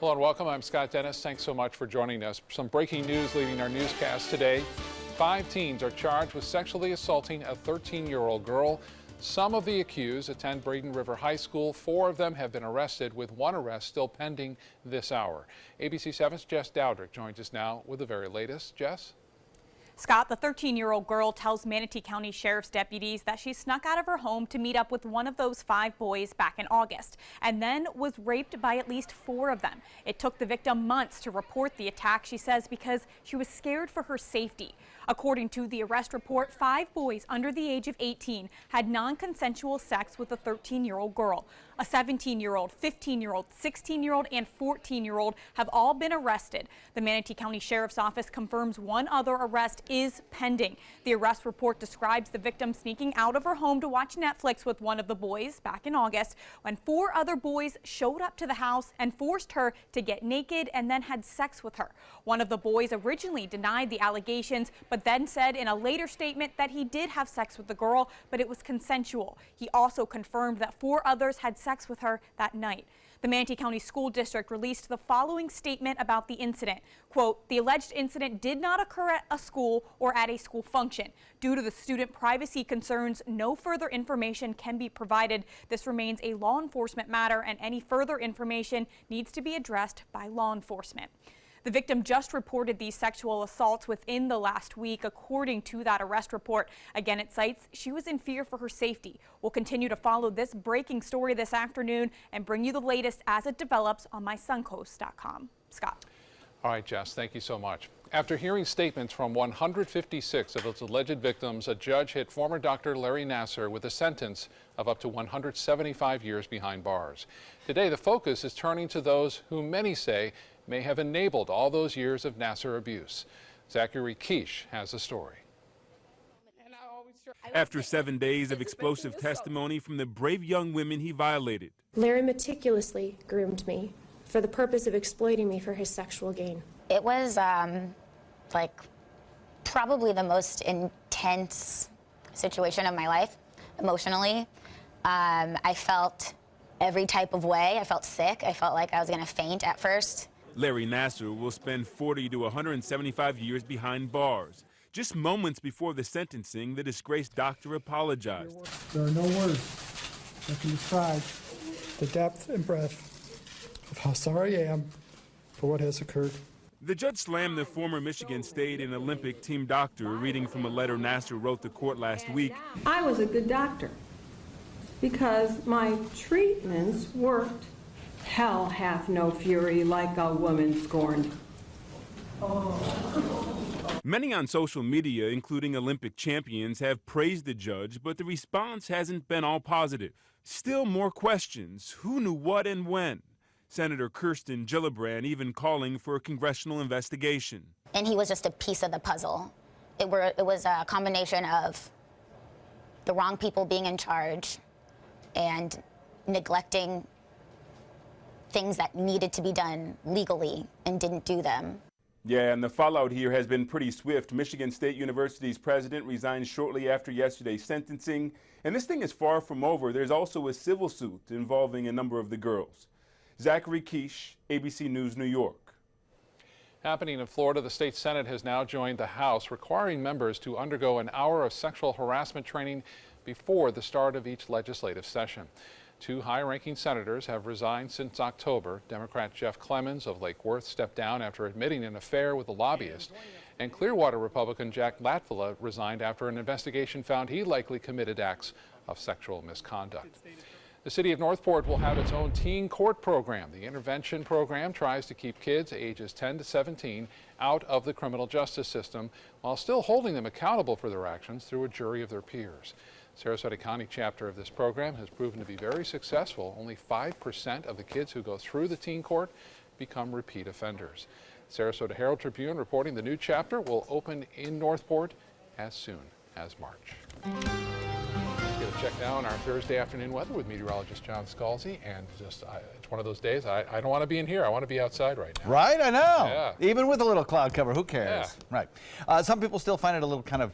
Hello and welcome. I'm Scott Dennis. Thanks so much for joining us. Some breaking news leading our newscast today. 5 teens are charged with sexually assaulting a 13-year-old girl. Some of the accused attend Braden River High School. 4 of them have been arrested, with 1 arrest still pending this hour. ABC 7's Jess Dowdrick joins us now with the very latest. Jess? Scott, the 13-year-old girl tells Manatee County Sheriff's deputies that she snuck out of her home to meet up with one of those 5 boys back in August and then was raped by at least 4 of them. It took the victim months to report the attack, she says, because she was scared for her safety. According to the arrest report, 5 boys under the age of 18 had non-consensual sex with a 13-year-old girl. A 17-year-old, 15-year-old, 16-year-old, and 14-year-old have all been arrested. The Manatee County Sheriff's Office confirms 1 other arrest is pending. The arrest report describes the victim sneaking out of her home to watch Netflix with one of the boys back in August when 4 other boys showed up to the house and forced her to get naked and then had sex with her. One of the boys originally denied the allegations, but then said in a later statement that he did have sex with the girl, but it was consensual. He also confirmed that 4 others had sex with her that night. The Manatee County School District released the following statement about the incident. Quote, the alleged incident did not occur at a school or at a school function. Due to the student privacy concerns, no further information can be provided. This remains a law enforcement matter, and any further information needs to be addressed by law enforcement. The victim just reported these sexual assaults within the last week, according to that arrest report. Again, it cites she was in fear for her safety. We'll continue to follow this breaking story this afternoon and bring you the latest as it develops on mysuncoast.com. Scott. All right, Jess, thank you so much. After hearing statements from 156 of its alleged victims, a judge hit former Dr. Larry Nassar with a sentence of up to 175 years behind bars. Today, the focus is turning to those who many say may have enabled all those years of Nassar abuse. Zachary Quiche has the story. After 7 days of explosive testimony from the brave young women he violated, Larry meticulously groomed me for the purpose of exploiting me for his sexual gain. It was like probably the most intense situation of my life, emotionally. I felt every type of way. I felt sick. I felt like I was going to faint at first. Larry Nassar will spend 40 to 175 years behind bars. Just moments before the sentencing, the disgraced doctor apologized. There are no words that can describe the depth and breadth of how sorry I am for what has occurred. The judge slammed the former Michigan State and Olympic team doctor, reading from a letter Nassar wrote the court last week. I was a good doctor because my treatments worked. Hell hath no fury like a woman scorned. Many on social media, including Olympic champions, have praised the judge, but the response hasn't been all positive. Still more questions. Who knew what and when? Senator Kirsten Gillibrand even calling for a congressional investigation. And he was just a piece of the puzzle. It was a combination of the wrong people being in charge and neglecting things that needed to be done legally and didn't do them. Yeah, and the fallout here has been pretty swift. Michigan State University's president resigned shortly after yesterday's sentencing. And this thing is far from over. There's also a civil suit involving a number of the girls. Zachary Quiche, ABC News, New York. Happening in Florida, the state Senate has now joined the House, requiring members to undergo an hour of sexual harassment training before the start of each legislative session. 2 high-ranking senators have resigned since October. Democrat Jeff Clemens of Lake Worth stepped down after admitting an affair with a lobbyist, and Clearwater Republican Jack Latvala resigned after an investigation found he likely committed acts of sexual misconduct. The city of Northport will have its own teen court program. The intervention program tries to keep kids ages 10 to 17 out of the criminal justice system while still holding them accountable for their actions through a jury of their peers. Sarasota County chapter of this program has proven to be very successful. Only 5% of the kids who go through the teen court become repeat offenders. Sarasota Herald Tribune reporting the new chapter will open in Northport as soon as March. Get a check now on our Thursday afternoon weather with meteorologist John Scalzi. And just, it's one of those days, I don't want to be in here. I want to be outside right now. Right, I know. Yeah. Even with a little cloud cover, who cares? Yeah. Right. Some people still find it a little kind of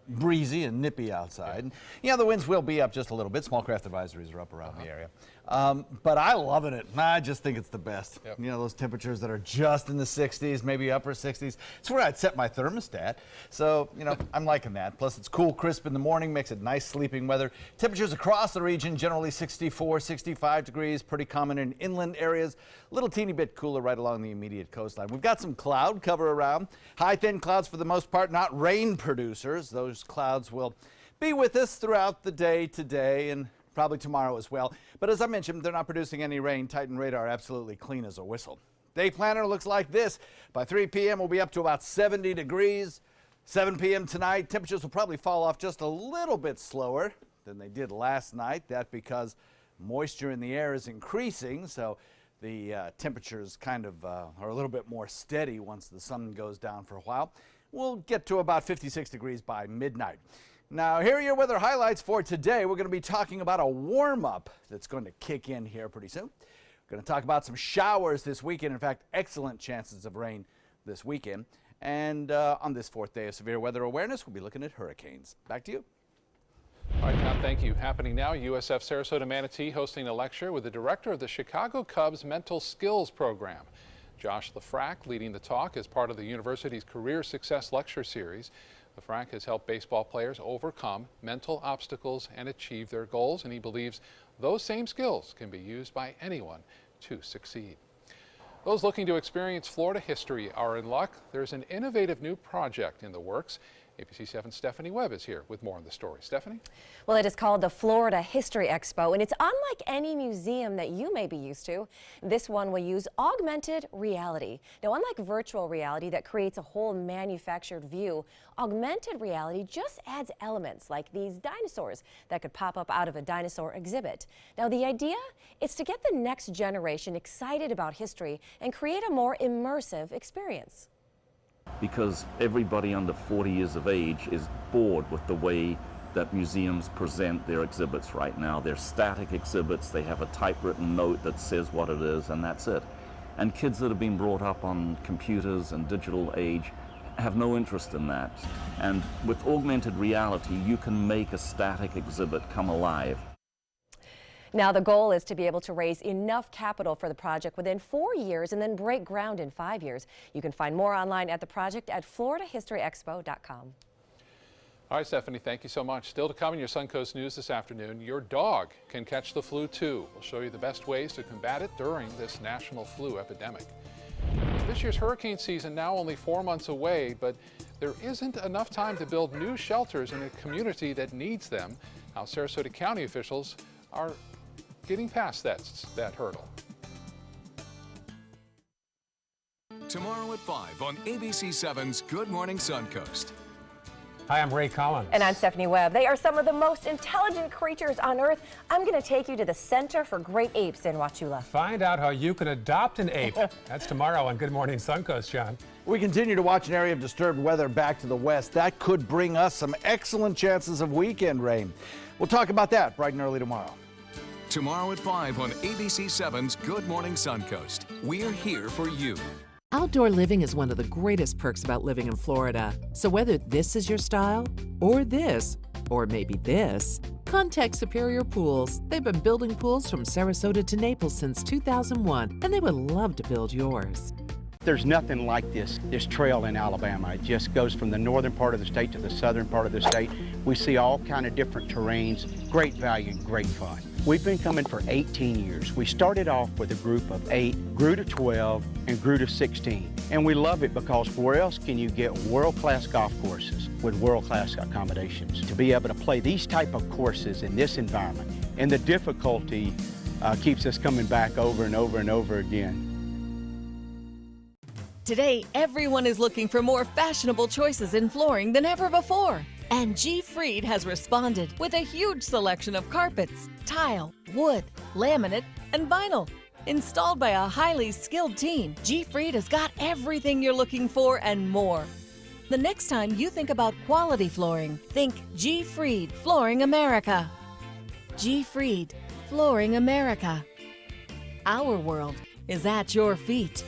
breezy and nippy outside. Yeah, the winds will be up just a little bit. Small craft advisories are up around the area. But I loving it. I just think it's the best. Yep. You know, those temperatures that are just in the 60s, maybe upper 60s. It's where I'd set my thermostat. So, you know, I'm liking that. Plus, it's cool, crisp in the morning, makes it nice sleeping weather. Temperatures across the region, generally 64, 65 degrees, pretty common in inland areas. A little teeny bit cooler right along the immediate coastline. We've got some cloud cover around. High, thin clouds for the most part, not rain producers. Those clouds will be with us throughout the day today and probably tomorrow as well. But as I mentioned, they're not producing any rain. Titan radar absolutely clean as a whistle. Day planner looks like this. By 3 p.m. we'll be up to about 70 degrees. 7 p.m. tonight, temperatures will probably fall off just a little bit slower than they did last night. That because moisture in the air is increasing, so the temperatures kind of are a little bit more steady once the sun goes down for a while. We'll get to about 56 degrees by midnight. Now, here are your weather highlights for today. We're going to be talking about a warm-up that's going to kick in here pretty soon. We're going to talk about some showers this weekend. In fact, excellent chances of rain this weekend. And on this fourth day of severe weather awareness, we'll be looking at hurricanes. Back to you. All right, John, thank you. Happening now, USF Sarasota Manatee hosting a lecture with the director of the Chicago Cubs Mental Skills Program. Josh Lafrac leading the talk as part of the university's Career Success Lecture Series. Lafrac has helped baseball players overcome mental obstacles and achieve their goals, and he believes those same skills can be used by anyone to succeed. Those looking to experience Florida history are in luck. There's an innovative new project in the works. ABC 7's Stephanie Webb is here with more on the story. Stephanie? Well, it is called the Florida History Expo, and it's unlike any museum that you may be used to. This one will use augmented reality. Now, unlike virtual reality that creates a whole manufactured view, augmented reality just adds elements like these dinosaurs that could pop up out of a dinosaur exhibit. Now, the idea is to get the next generation excited about history and create a more immersive experience. Because everybody under 40 years of age is bored with the way that museums present their exhibits right now. They're static exhibits, they have a typewritten note that says what it is, and that's it. And kids that have been brought up on computers and digital age have no interest in that. And with augmented reality, you can make a static exhibit come alive. Now, the goal is to be able to raise enough capital for the project within 4 years and then break ground in 5 years. You can find more online at the project at floridahistoryexpo.com. All right, Stephanie, thank you so much. Still to come in your Suncoast News this afternoon, your dog can catch the flu too. We'll show you the best ways to combat it during this national flu epidemic. This year's hurricane season now only 4 months away, but there isn't enough time to build new shelters in a community that needs them. How Sarasota County officials are getting past that hurdle. Tomorrow at 5 on ABC 7's Good Morning Suncoast. Hi, I'm Ray Collins. And I'm Stephanie Webb. They are some of the most intelligent creatures on Earth. I'm going to take you to the Center for Great Apes in Wauchula. Find out how you can adopt an ape. That's tomorrow on Good Morning Suncoast, John. We continue to watch an area of disturbed weather back to the west. That could bring us some excellent chances of weekend rain. We'll talk about that bright and early tomorrow. Tomorrow at 5 on ABC 7's Good Morning Suncoast. We're here for you. Outdoor living is one of the greatest perks about living in Florida. So whether this is your style, or this, or maybe this, contact Superior Pools. They've been building pools from Sarasota to Naples since 2001, and they would love to build yours. There's nothing like this trail in Alabama. It just goes from the northern part of the state to the southern part of the state. We see all kind of different terrains, great value, great fun. We've been coming for 18 years. We started off with a group of 8, grew to 12, and grew to 16. And we love it because where else can you get world-class golf courses with world-class accommodations? To be able to play these type of courses in this environment, and the difficulty keeps us coming back over and over and over again. Today, everyone is looking for more fashionable choices in flooring than ever before. And G. Fried has responded with a huge selection of carpets, tile, wood, laminate, and vinyl. Installed by a highly skilled team, G. Fried has got everything you're looking for and more. The next time you think about quality flooring, think G. Fried Flooring America. G. Fried Flooring America. Our world is at your feet.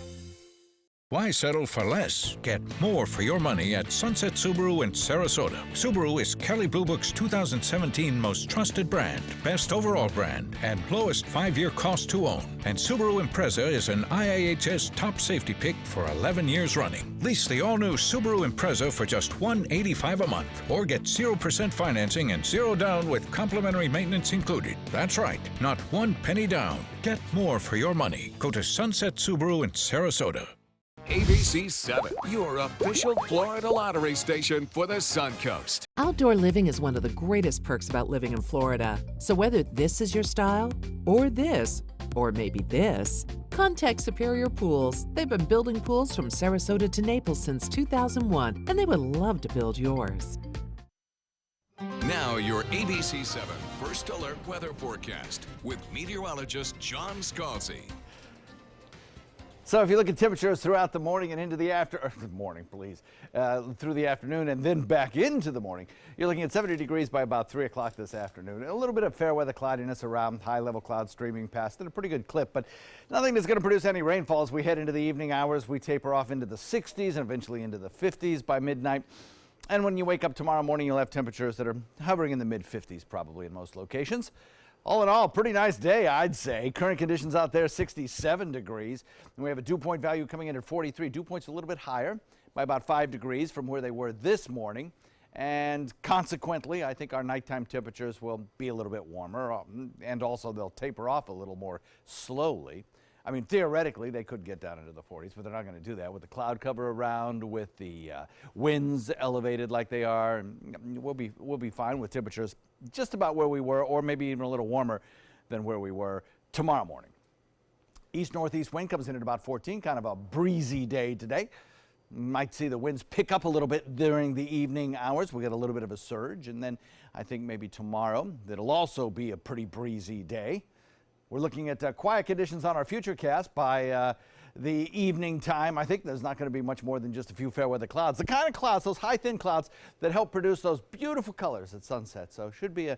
Why settle for less? Get more for your money at Sunset Subaru in Sarasota. Subaru is Kelley Blue Book's 2017 most trusted brand, best overall brand, and lowest 5-year cost to own. And Subaru Impreza is an IIHS top safety pick for 11 years running. Lease the all-new Subaru Impreza for just $185 a month, or get 0% financing and 0 down with complimentary maintenance included. That's right, not 1 penny down. Get more for your money. Go to Sunset Subaru in Sarasota. ABC 7, your official Florida lottery station for the Suncoast. Outdoor living is one of the greatest perks about living in Florida. So whether this is your style, or this, or maybe this, contact Superior Pools. They've been building pools from Sarasota to Naples since 2001, and they would love to build yours. Now your ABC 7 First Alert weather forecast with meteorologist John Scalzi. So if you look at temperatures throughout the morning and into the through the afternoon and then back into the morning, you're looking at 70 degrees by about 3 o'clock this afternoon. A little bit of fair weather cloudiness around, high-level clouds streaming past at a pretty good clip, but nothing that's going to produce any rainfall as we head into the evening hours. We taper off into the 60s and eventually into the 50s by midnight. And when you wake up tomorrow morning, you'll have temperatures that are hovering in the mid-50s probably in most locations. All in all, pretty nice day, I'd say. Current conditions out there, 67 degrees. And we have a dew point value coming in at 43. Dew point's a little bit higher by about 5 degrees from where they were this morning. And consequently, I think our nighttime temperatures will be a little bit warmer. And also, they'll taper off a little more slowly. I mean, theoretically, they could get down into the 40s, but they're not going to do that with the cloud cover around, with the winds elevated like they are. We'll be fine with temperatures just about where we were, or maybe even a little warmer than where we were tomorrow morning. East-northeast wind comes in at about 14, kind of a breezy day today. Might see the winds pick up a little bit during the evening hours. We'll get a little bit of a surge, and then I think maybe tomorrow that'll also be a pretty breezy day. We're looking at quiet conditions on our futurecast by the evening time. I think there's not going to be much more than just a few fair weather clouds. The kind of clouds, those high thin clouds that help produce those beautiful colors at sunset. So it should be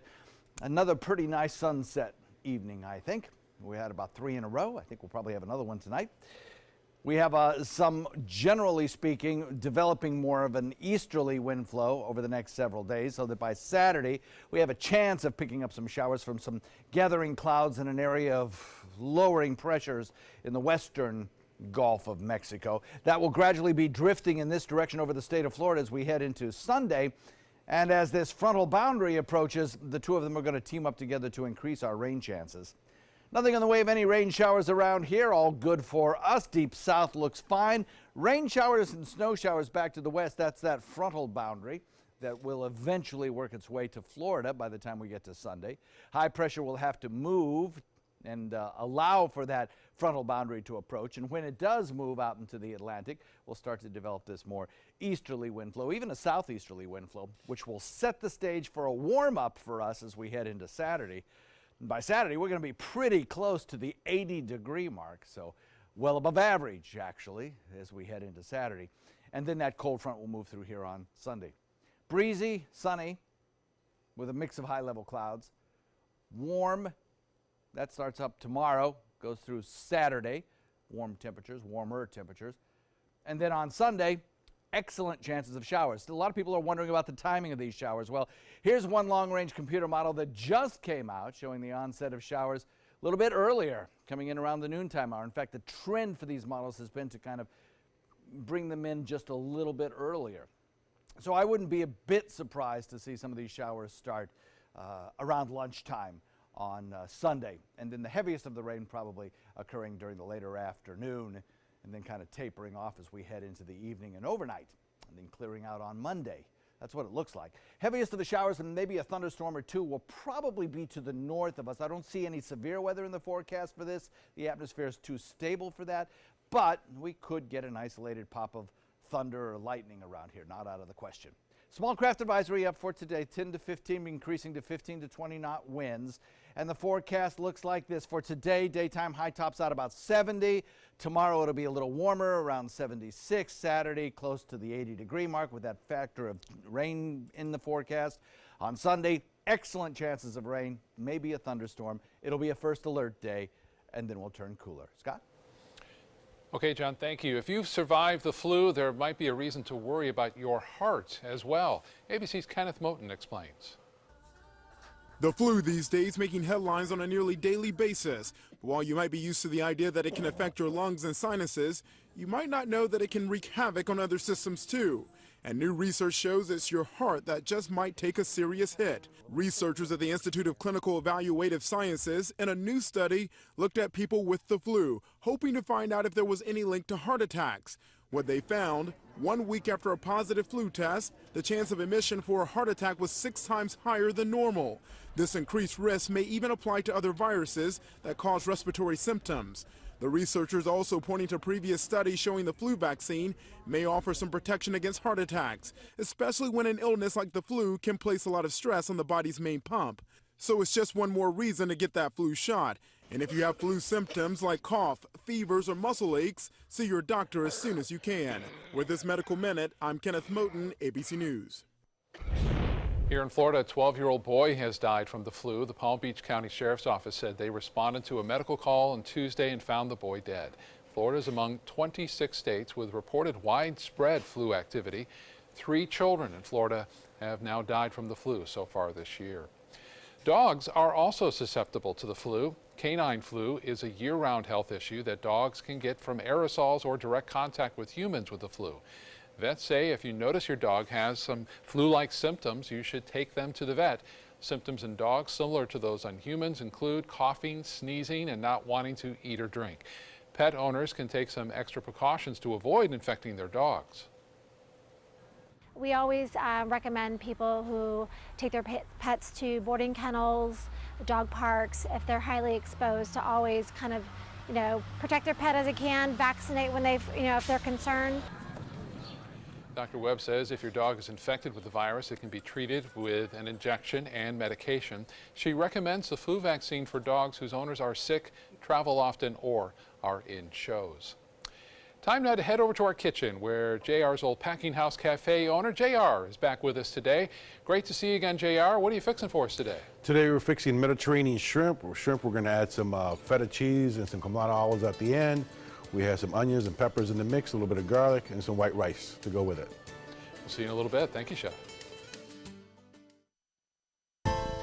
another pretty nice sunset evening, I think. We had about 3 in a row. I think we'll probably have another one tonight. We have some, generally speaking, developing more of an easterly wind flow over the next several days, so that by Saturday we have a chance of picking up some showers from some gathering clouds in an area of lowering pressures in the western Gulf of Mexico. That will gradually be drifting in this direction over the state of Florida as we head into Sunday. And as this frontal boundary approaches, the two of them are going to team up together to increase our rain chances. Nothing in the way of any rain showers around here. All good for us. Deep south looks fine. Rain showers and snow showers back to the west. That's that frontal boundary that will eventually work its way to Florida by the time we get to Sunday. High pressure will have to move and allow for that frontal boundary to approach. And when it does move out into the Atlantic, we'll start to develop this more easterly wind flow, even a southeasterly wind flow, which will set the stage for a warm-up for us as we head into Saturday. By Saturday, we're going to be pretty close to the 80-degree mark, so well above average, actually, as we head into Saturday. And then that cold front will move through here on Sunday. Breezy, sunny, with a mix of high-level clouds. Warm, that starts up tomorrow, goes through Saturday. Warmer temperatures. And then on Sunday, excellent chances of showers. A lot of people are wondering about the timing of these showers. Well, here's one long-range computer model that just came out showing the onset of showers a little bit earlier, coming in around the noontime hour. In fact, the trend for these models has been to kind of bring them in just a little bit earlier. So I wouldn't be a bit surprised to see some of these showers start around lunchtime on Sunday. And then the heaviest of the rain probably occurring during the later afternoon, and then kind of tapering off as we head into the evening and overnight, and then clearing out on Monday. That's what it looks like. Heaviest of the showers, and maybe a thunderstorm or two, will probably be to the north of us. I don't see any severe weather in the forecast for this. The atmosphere is too stable for that, but we could get an isolated pop of thunder or lightning around here, not out of the question. Small craft advisory up for today, 10 to 15, increasing to 15 to 20 knot winds. And the forecast looks like this. For today, daytime high tops out about 70. Tomorrow it'll be a little warmer, around 76. Saturday, close to the 80-degree mark with that factor of rain in the forecast. On Sunday, excellent chances of rain, maybe a thunderstorm. It'll be a first alert day, and then we'll turn cooler. Scott? Okay, John, thank you. If you've survived the flu, there might be a reason to worry about your heart as well. ABC's Kenneth Moten explains. The flu these days making headlines on a nearly daily basis. But while you might be used to the idea that it can affect your lungs and sinuses, you might not know that it can wreak havoc on other systems too. And new research shows it's your heart that just might take a serious hit. Researchers at the Institute of Clinical Evaluative Sciences in a new study looked at people with the flu, hoping to find out if there was any link to heart attacks. What they found, 1 week after a positive flu test, the chance of admission for a heart attack was 6 times higher than normal. This increased risk may even apply to other viruses that cause respiratory symptoms. The researchers also pointing to previous studies showing the flu vaccine may offer some protection against heart attacks, especially when an illness like the flu can place a lot of stress on the body's main pump. So it's just one more reason to get that flu shot. And if you have flu symptoms like cough, fevers, or muscle aches, see your doctor as soon as you can. With this Medical Minute, I'm Kenneth Moten, ABC News. Here in Florida, a 12-year-old boy has died from the flu. The Palm Beach County Sheriff's Office said they responded to a medical call on Tuesday and found the boy dead. Florida is among 26 states with reported widespread flu activity. 3 children in Florida have now died from the flu so far this year. Dogs are also susceptible to the flu. Canine flu is a year-round health issue that dogs can get from aerosols or direct contact with humans with the flu. Vets say if you notice your dog has some flu-like symptoms, you should take them to the vet. Symptoms in dogs similar to those on humans include coughing, sneezing, and not wanting to eat or drink. Pet owners can take some extra precautions to avoid infecting their dogs. We always recommend people who take their pets to boarding kennels, dog parks, if they're highly exposed, to always kind of, protect their pet as they can, vaccinate when if they're concerned. Dr. Webb says if your dog is infected with the virus, it can be treated with an injection and medication. She recommends the flu vaccine for dogs whose owners are sick, travel often, or are in shows. Time now to head over to our kitchen where JR's Old Packing House Cafe owner, JR, is back with us today. Great to see you again, JR. What are you fixing for us today? Today we're fixing Mediterranean shrimp. We're going to add some feta cheese and some Kamlana olives at the end. We have some onions and peppers in the mix, a little bit of garlic, and some white rice to go with it. We'll see you in a little bit. Thank you, Chef.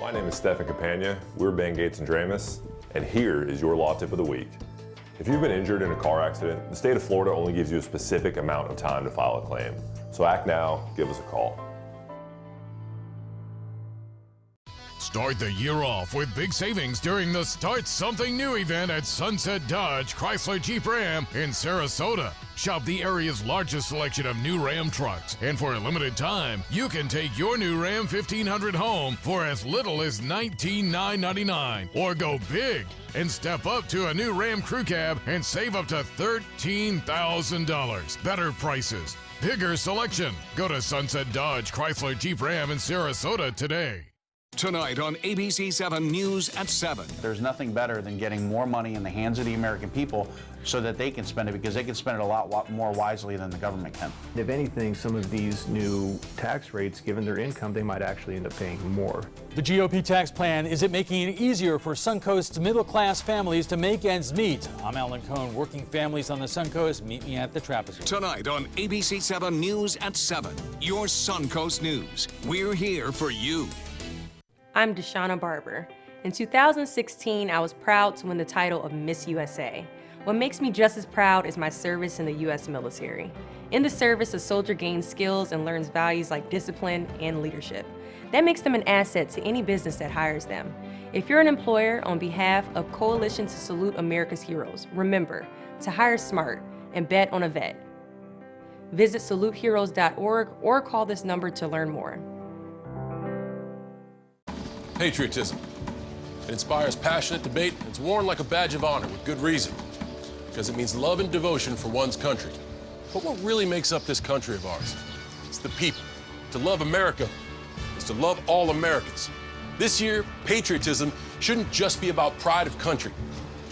My name is Stefan Campagna. We're Ben Gates and Dramus, and here is your law tip of the week. If you've been injured in a car accident, the state of Florida only gives you a specific amount of time to file a claim. So act now, give us a call. Start the year off with big savings during the Start Something New event at Sunset Dodge Chrysler Jeep Ram in Sarasota. Shop the area's largest selection of new Ram trucks, and for a limited time, you can take your new Ram 1500 home for as little as $19,999, or go big and step up to a new Ram Crew Cab and save up to $13,000. Better prices, bigger selection. Go to Sunset Dodge Chrysler Jeep Ram in Sarasota today. Tonight on ABC 7 News at 7. There's nothing better than getting more money in the hands of the American people so that they can spend it, because they can spend it a lot more wisely than the government can. If anything, some of these new tax rates, given their income, they might actually end up paying more. The GOP tax plan, is it making it easier for Suncoast's middle-class families to make ends meet? I'm Alan Cohn. Working families on the Suncoast, meet me at the trapezoid. Tonight on ABC 7 News at 7. Your Suncoast News. We're here for you. I'm Deshauna Barber. In 2016, I was proud to win the title of Miss USA. What makes me just as proud is my service in the U.S. military. In the service, a soldier gains skills and learns values like discipline and leadership. That makes them an asset to any business that hires them. If you're an employer, on behalf of Coalition to Salute America's Heroes, remember to hire smart and bet on a vet. Visit saluteheroes.org or call this number to learn more. Patriotism. It inspires passionate debate, and it's worn like a badge of honor with good reason, because it means love and devotion for one's country. But what really makes up this country of ours? It's the people. To love America is to love all Americans. This year, patriotism shouldn't just be about pride of country.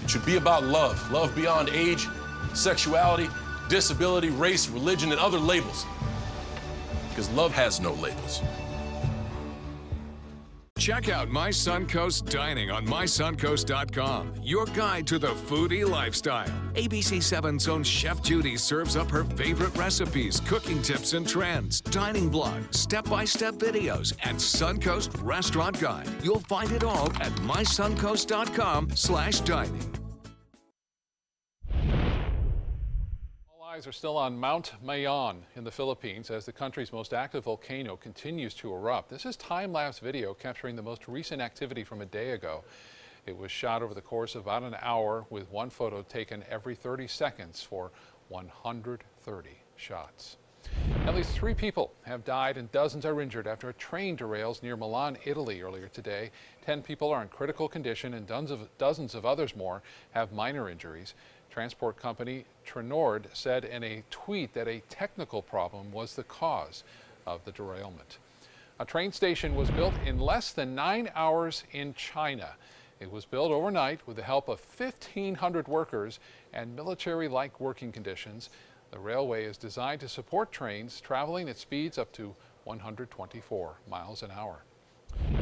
It should be about love. Love beyond age, sexuality, disability, race, religion, and other labels. Because love has no labels. Check out My Suncoast Dining on mysuncoast.com, your guide to the foodie lifestyle. ABC 7's own Chef Judy serves up her favorite recipes, cooking tips and trends, dining blogs, step-by-step videos, and Suncoast Restaurant Guide. You'll find it all at mysuncoast.com/dining. Eyes are still on Mount Mayon in the Philippines as the country's most active volcano continues to erupt. This is time-lapse video capturing the most recent activity from a day ago. It was shot over the course of about an hour with one photo taken every 30 seconds for 130 shots. At least 3 people have died and dozens are injured after a train derails near Milan, Italy earlier today. 10 people are in critical condition and dozens of others more have minor injuries. Transport company Trenord said in a tweet that a technical problem was the cause of the derailment. A train station was built in less than 9 hours in China. It was built overnight with the help of 1,500 workers and military-like working conditions. The railway is designed to support trains traveling at speeds up to 124 miles an hour.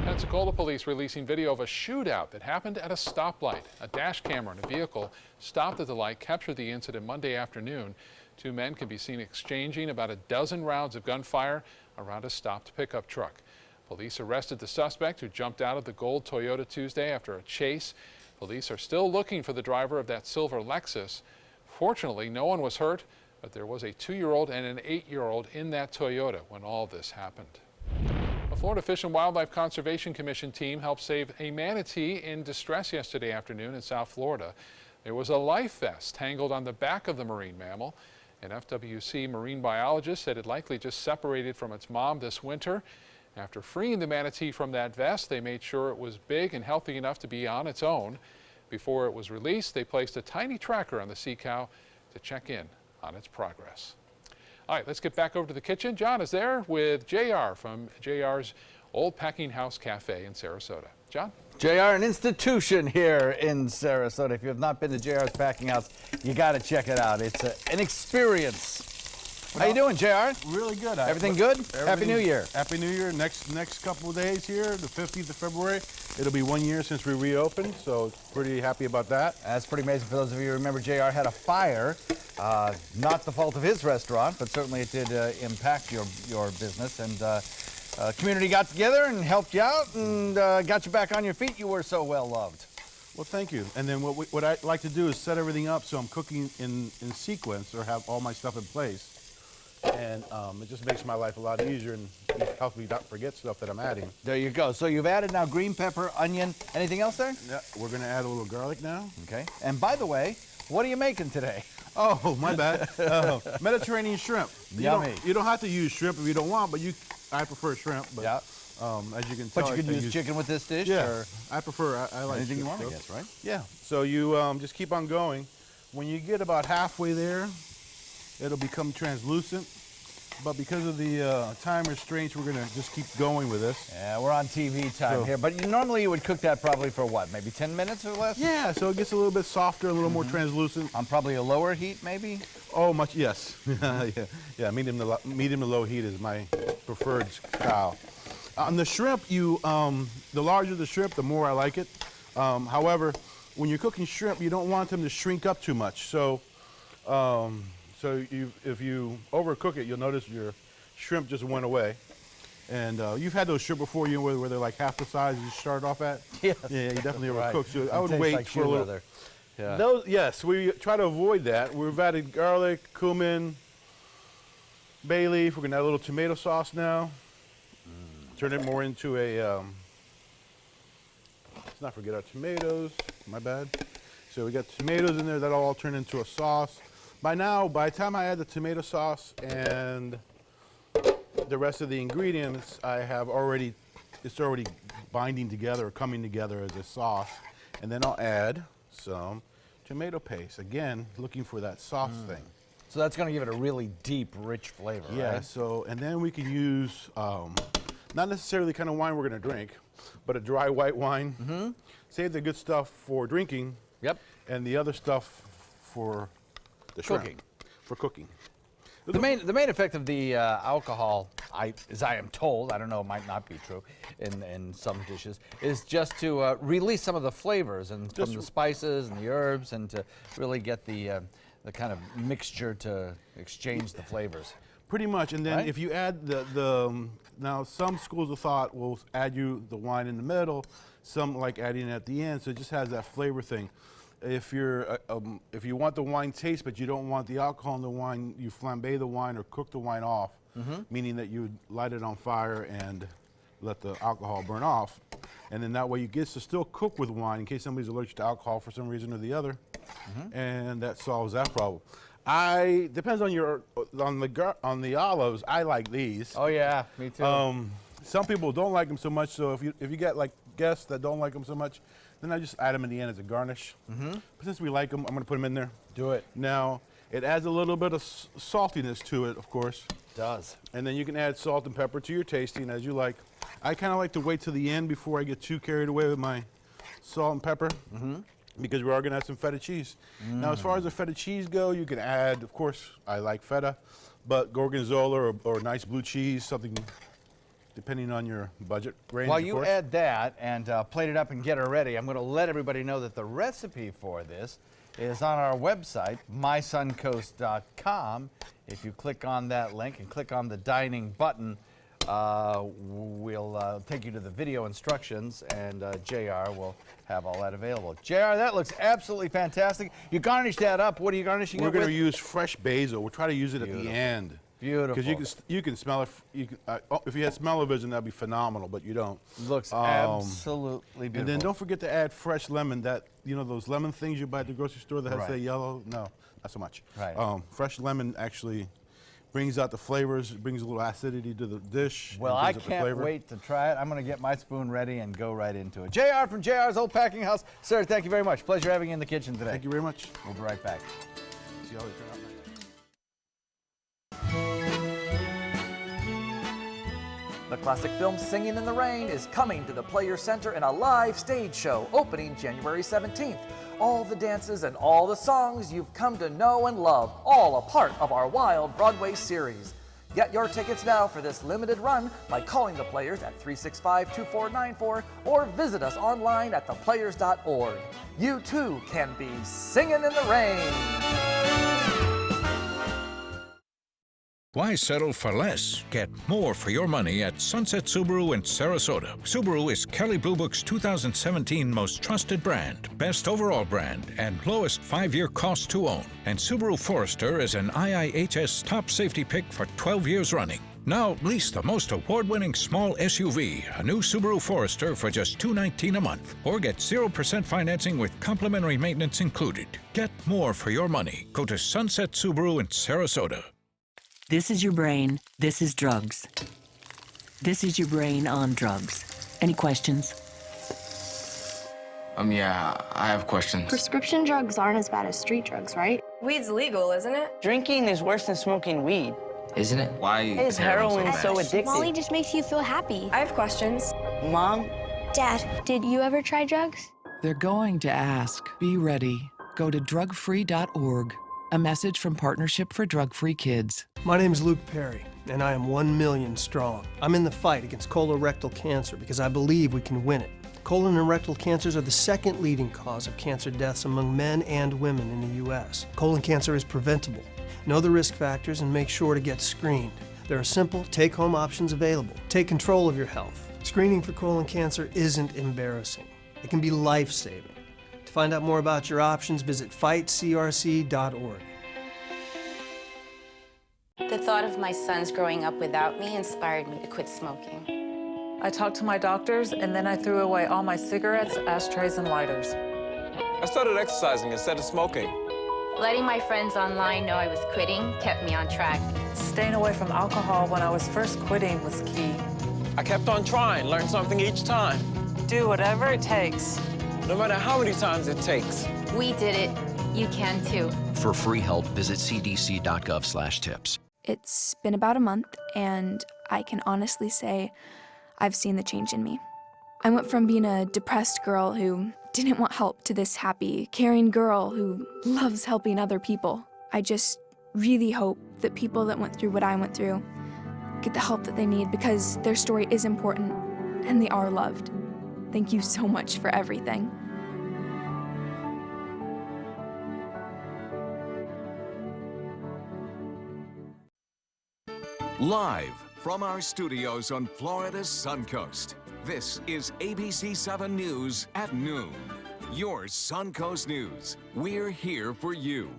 Pensacola police releasing video of a shootout that happened at a stoplight. A dash camera in a vehicle stopped at the light captured the incident Monday afternoon. 2 men can be seen exchanging about a dozen rounds of gunfire around a stopped pickup truck. Police arrested the suspect who jumped out of the gold Toyota Tuesday after a chase. Police are still looking for the driver of that silver Lexus. Fortunately, no one was hurt, but there was a 2-year-old and an 8-year-old in that Toyota when all this happened. A Florida Fish and Wildlife Conservation Commission team helped save a manatee in distress yesterday afternoon in South Florida. There was a life vest tangled on the back of the marine mammal. An FWC marine biologist said it likely just separated from its mom this winter. After freeing the manatee from that vest, they made sure it was big and healthy enough to be on its own. Before it was released, they placed a tiny tracker on the sea cow to check in on its progress. All right, let's get back over to the kitchen. John is there with JR from JR's Old Packing House Cafe in Sarasota. John? JR, an institution here in Sarasota. If you have not been to JR's Packing House, you got to check it out. It's an experience. How you doing, JR? Really good. Everything good? Happy New Year. Happy New Year. Next couple of days here, the 15th of February, it'll be 1 year since we reopened, so pretty happy about that. That's pretty amazing. For those of you who remember, JR had a fire. Not the fault of his restaurant, but certainly it did impact your business. And community got together and helped you out and got you back on your feet. You were so well loved. Well, thank you. And then what I like to do is set everything up so I'm cooking in sequence or have all my stuff in place. And it just makes my life a lot easier and helps me not forget stuff that I'm adding. There you go. So you've added now green pepper, onion, anything else there? Yeah, we're going to add a little garlic now. Okay. And by the way, what are you making today? Oh, my bad. Mediterranean shrimp. Yummy. You don't have to use shrimp if you don't want, but I prefer shrimp. But, yeah. As you can tell, but you can use chicken with this dish? Yeah. Or I prefer, I like anything shrimp, you want, so. I guess, right? Yeah. So you just keep on going. When you get about halfway there, it'll become translucent. But because of the time restraints, we're going to just keep going with this. Yeah, we're on TV time here. But normally you would cook that probably for what, maybe 10 minutes or less? Yeah, so it gets a little bit softer, a little more translucent. On probably a lower heat, maybe? Oh, much, yes. yeah, medium to low heat is my preferred style. On the shrimp, the larger the shrimp, the more I like it. However, when you're cooking shrimp, you don't want them to shrink up too much. So, if you overcook it, you'll notice your shrimp just went away. And you've had those shrimp before, where they're like half the size you started off at? Yeah. Yeah, you definitely overcooked. Right. So I would wait like for a little. leather. Yeah. Those, yes, we try to avoid that. We've added garlic, cumin, bay leaf. We're going to add a little tomato sauce now. Turn it more into a, let's not forget our tomatoes, my bad. So we got tomatoes in there, that'll all turn into a sauce. By the time I add the tomato sauce and the rest of the ingredients, it's already binding together or coming together as a sauce. And then I'll add some tomato paste. Again, looking for that sauce thing. So that's going to give it a really deep, rich flavor, Yeah, right? so, and then we can use, not necessarily the kind of wine we're going to drink, but a dry white wine. Mm-hmm. Save the good stuff for drinking. Yep. And the other stuff for the shrimp. Cooking. For cooking. The main effect of the alcohol as I am told, I don't know, it might not be true in some dishes, is just to release some of the flavors and from the spices and the herbs, and to really get the kind of mixture to exchange the flavors. Pretty much, and then Right? if you add now some schools of thought will add you the wine in the middle, some like adding it at the end, so it just has that flavor thing. If you want the wine taste but you don't want the alcohol in the wine, you flambe the wine or cook the wine off, meaning that you would light it on fire and let the alcohol burn off, and then that way you get to still cook with wine in case somebody's allergic to alcohol for some reason or the other, and that solves that problem. Depends on on the olives. I like these. Oh yeah, me too. Some people don't like them so much. So if you get like guests that don't like them so much, then I just add them in the end as a garnish. But since we like them, I'm gonna put them in there. Do it. Now it adds a little bit of saltiness to it, of course. It does. And then you can add salt and pepper to your tasting as you like. I kind of like to wait till the end before I get too carried away with my salt and pepper. Because we are going to add some feta cheese. Now, as far as the feta cheese go, you can add, of course, I like feta, but gorgonzola or nice blue cheese, something depending on your budget range. While of you course. add that and plate it up and get her ready, I'm going to let everybody know that the recipe for this is on our website, mysuncoast.com. If you click on that link and click on the dining button, we'll take you to the video instructions, and JR will have all that available. JR, that looks absolutely fantastic. You garnish that up. What are you garnishing it We're with? going to use fresh basil. We'll try to use it at the end. Beautiful. Because you can smell it. If you had smell-o-vision, that'd be phenomenal, but you don't. Looks absolutely beautiful. And then don't forget to add fresh lemon. That those lemon things you buy at the grocery store that has Right. that yellow. No, not so much. Right. Fresh lemon actually brings out the flavors. It brings a little acidity to the dish. Well, and I brings up the can't flavor. wait to try it. I'm going to get my spoon ready and go right into it. JR from JR's Old Packing House. Sir, thank you very much. Pleasure having you in the kitchen today. Thank you very much. We'll be right back. See how they turn out. The classic film Singing in the Rain is coming to the Players Center in a live stage show opening January 17th. All the dances and all the songs you've come to know and love, all a part of our Wild Broadway series. Get your tickets now for this limited run by calling the Players at 365-2494 or visit us online at theplayers.org. You too can be singing in the rain. Why settle for less? Get more for your money at Sunset Subaru in Sarasota. Subaru is Kelley Blue Book's 2017 most trusted brand, best overall brand, and lowest 5-year cost to own. And Subaru Forester is an IIHS top safety pick for 12 years running. Now lease the most award-winning small SUV, a new Subaru Forester, for just $219 a month. Or get 0% financing with complimentary maintenance included. Get more for your money. Go to Sunset Subaru in Sarasota. This is your brain. This is drugs. This is your brain on drugs. Any questions? Yeah, I have questions. Prescription drugs aren't as bad as street drugs, right? Weed's legal, isn't it? Drinking is worse than smoking weed. Isn't it? Why is heroin so addictive? Molly just makes you feel happy. I have questions. Mom? Dad, did you ever try drugs? They're going to ask. Be ready. Go to drugfree.org. A message from Partnership for Drug-Free Kids. My name is Luke Perry, and I am 1 million strong. I'm in the fight against colorectal cancer because I believe we can win it. Colon and rectal cancers are the second leading cause of cancer deaths among men and women in the U.S. Colon cancer is preventable. Know the risk factors and make sure to get screened. There are simple, take-home options available. Take control of your health. Screening for colon cancer isn't embarrassing. It can be life-saving. To find out more about your options, visit fightcrc.org. The thought of my sons growing up without me inspired me to quit smoking. I talked to my doctors, and then I threw away all my cigarettes, ashtrays, and lighters. I started exercising instead of smoking. Letting my friends online know I was quitting kept me on track. Staying away from alcohol when I was first quitting was key. I kept on trying, learned something each time. Do whatever it takes. No matter how many times it takes. We did it. You can too. For free help, visit cdc.gov/tips. It's been about a month, and I can honestly say I've seen the change in me. I went from being a depressed girl who didn't want help to this happy, caring girl who loves helping other people. I just really hope that people that went through what I went through get the help that they need because their story is important and they are loved. Thank you so much for everything. Live from our studios on Florida's Suncoast, this is ABC 7 News at noon. Your Suncoast News. We're here for you.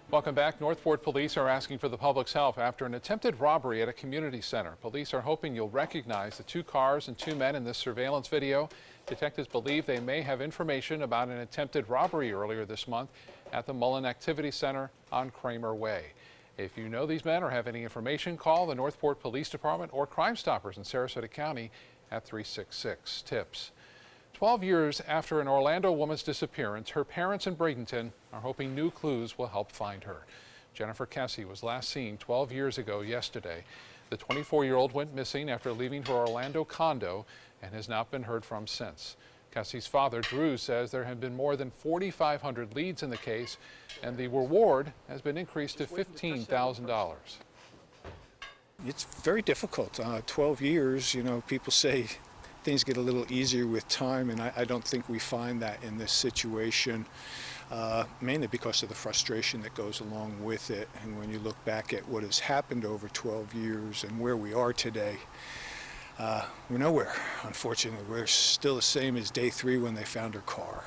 Welcome back. Northport police are asking for the public's help after an attempted robbery at a community center. Police are hoping you'll recognize the 2 cars and 2 men in this surveillance video. Detectives believe they may have information about an attempted robbery earlier this month at the Mullen Activity Center on Kramer Way. If you know these men or have any information, call the Northport Police Department or Crime Stoppers in Sarasota County at 366-TIPS. 12 years after an Orlando woman's disappearance, her parents in Bradenton are hoping new clues will help find her. Jennifer Kessie was last seen 12 years ago yesterday. The 24-year-old went missing after leaving her Orlando condo and has not been heard from since. Kessie's father, Drew, says there have been more than 4,500 leads in the case, and the reward has been increased to $15,000. It's very difficult. 12 years, you know, people say things get a little easier with time, and I don't think we find that in this situation, mainly because of the frustration that goes along with it. And when you look back at what has happened over 12 years and where we are today, we're nowhere. Unfortunately, we're still the same as day 3 when they found her car.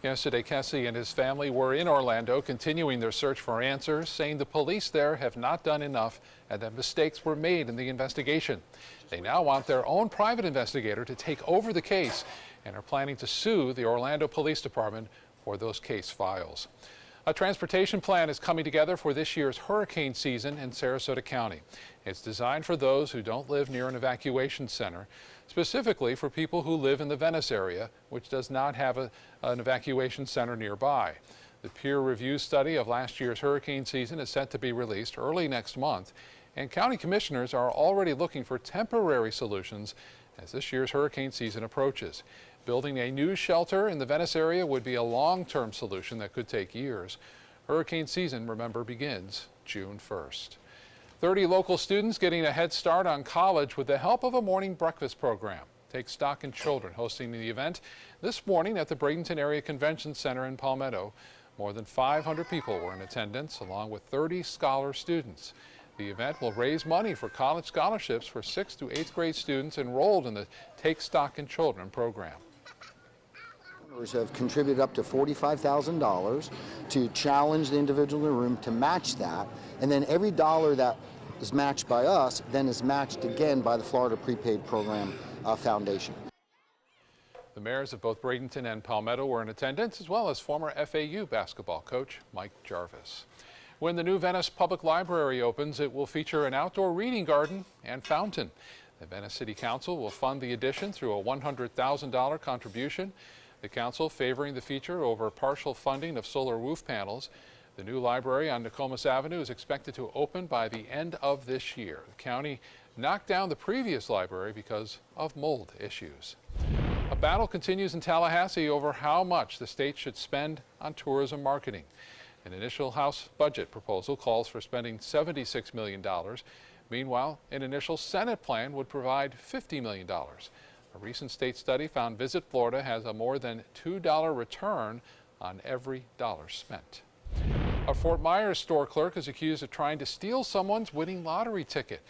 Yesterday, Kessie and his family were in Orlando continuing their search for answers, saying the police there have not done enough and that mistakes were made in the investigation. They now want their own private investigator to take over the case and are planning to sue the Orlando Police Department for those case files. A transportation plan is coming together for this year's hurricane season in Sarasota County. It's designed for those who don't live near an evacuation center, specifically for people who live in the Venice area, which does not have an evacuation center nearby. The peer review study of last year's hurricane season is set to be released early next month, and county commissioners are already looking for temporary solutions as this year's hurricane season approaches. Building a new shelter in the Venice area would be a long-term solution that could take years. Hurricane season, remember, begins June 1st. 30 local students getting a head start on college with the help of a morning breakfast program. Take Stock in Children hosting the event this morning at the Bradenton Area Convention Center in Palmetto. More than 500 people were in attendance, along with 30 scholar students. The event will raise money for college scholarships for 6th to 8th grade students enrolled in the Take Stock in Children program. Have contributed up to $45,000 to challenge the individual in the room to match that, and then every dollar that is matched by us then is matched again by the Florida Prepaid Program Foundation. The mayors of both Bradenton and Palmetto were in attendance, as well as former FAU basketball coach Mike Jarvis. When the new Venice Public Library opens, it will feature an outdoor reading garden and fountain. The Venice City Council will fund the addition through a $100,000 contribution. The council favoring the feature over partial funding of solar roof panels. The new library on Nokomis Avenue is expected to open by the end of this year. The county knocked down the previous library because of mold issues. A battle continues in Tallahassee over how much the state should spend on tourism marketing. An initial House budget proposal calls for spending $76 million. Meanwhile, an initial Senate plan would provide $50 million. A recent state study found Visit Florida has a more than $2 return on every dollar spent. A Fort Myers store clerk is accused of trying to steal someone's winning lottery ticket.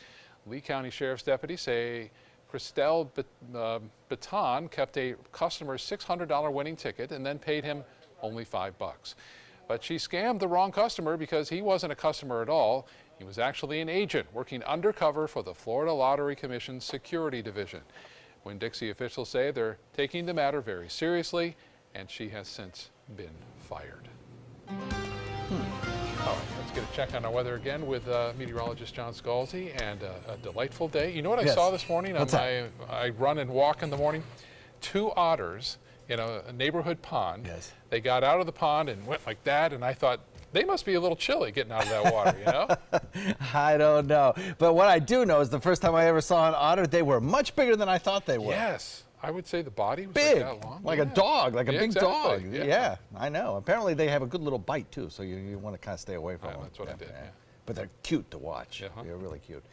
Lee County Sheriff's deputies say Christelle Baton kept a customer's $600 winning ticket and then paid him only $5. But she scammed the wrong customer because he wasn't a customer at all. He was actually an agent working undercover for the Florida Lottery Commission's security division. Winn-Dixie officials say they're taking the matter very seriously, and she has since been fired. All right, let's get a check on our weather again with meteorologist John Scalzi, and a delightful day. You know what I saw this morning? I run and walk in the morning. 2 otters in a neighborhood pond. Yes. They got out of the pond and went like that, and I thought, they must be a little chilly getting out of that water, you know? I don't know. But what I do know is the first time I ever saw an otter, they were much bigger than I thought they were. Yes. I would say the body was big, like that long. like a dog, like a big dog. Yeah. I know. Apparently they have a good little bite too, so you want to kind of stay away from them. That's what I did. Yeah. but they're cute to watch. They're really cute.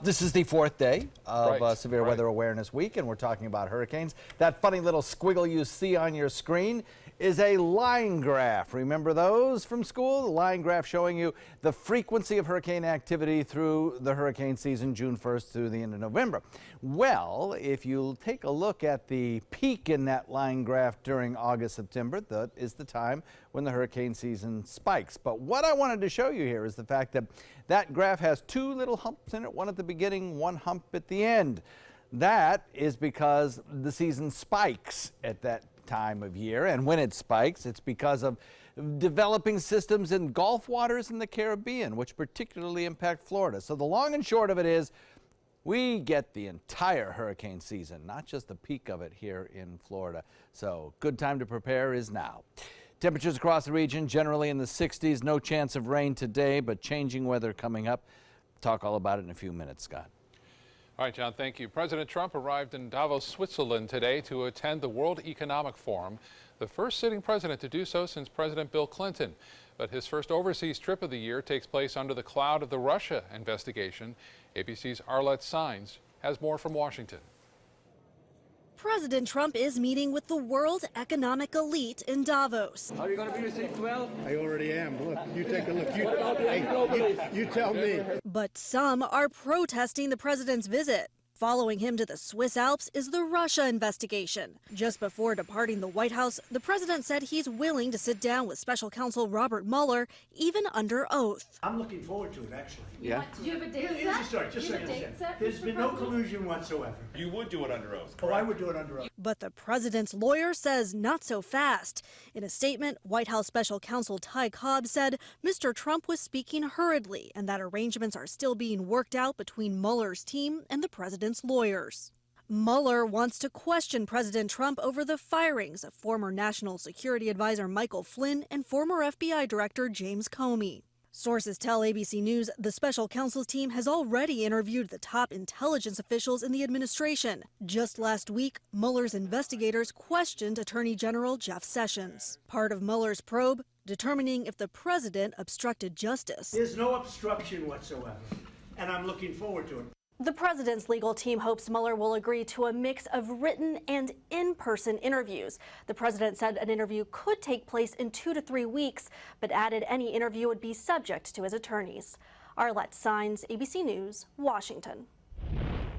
This is the 4th day of Severe Weather Awareness Week, and we're talking about hurricanes. That funny little squiggle you see on your screen is a line graph. Remember those from school? The line graph showing you the frequency of hurricane activity through the hurricane season, June 1st through the end of November. Well, if you take a look at the peak in that line graph during August, September, that is the time when the hurricane season spikes. But what I wanted to show you here is the fact that that graph has 2 little humps in it, one at the beginning, one hump at the end. That is because the season spikes at that time of year, and when it spikes, it's because of developing systems in Gulf waters in the Caribbean, which particularly impact Florida. So the long and short of it is, we get the entire hurricane season, not just the peak of it here in Florida. So good time to prepare is now. Temperatures across the region generally in the 60s. No chance of rain today, but changing weather coming up. Talk all about it in a few minutes, Scott. All right, John, thank you. President Trump arrived in Davos, Switzerland today to attend the World Economic Forum, the first sitting president to do so since President Bill Clinton. But his first overseas trip of the year takes place under the cloud of the Russia investigation. ABC's Arlette Saenz has more from Washington. President Trump is meeting with the world economic elite in Davos. Are you going to be received well? I already am. Look, you take a look. You tell me. But some are protesting the president's visit. Following him to the Swiss Alps is the Russia investigation. Just before departing the White House, the president said he's willing to sit down with special counsel Robert Mueller, even under oath. I'm looking forward to it, actually. Yeah? Do you have a date Here's the story, just so you understand. There's been no collusion whatsoever. You would do it under oath, correct? Oh, I would do it under oath. But the president's lawyer says not so fast. In a statement, White House special counsel Ty Cobb said Mr. Trump was speaking hurriedly and that arrangements are still being worked out between Mueller's team and the president's lawyers. Mueller wants to question President Trump over the firings of former National Security Advisor Michael Flynn and former FBI Director James Comey. Sources tell ABC News the special counsel's team has already interviewed the top intelligence officials in the administration. Just last week, Mueller's investigators questioned Attorney General Jeff Sessions. Part of Mueller's probe, determining if the president obstructed justice. There's no obstruction whatsoever, and I'm looking forward to it. The president's legal team hopes Mueller will agree to a mix of written and in-person interviews. The president said an interview could take place in 2 to 3 weeks, but added any interview would be subject to his attorneys. Arlette Saenz, ABC News, Washington.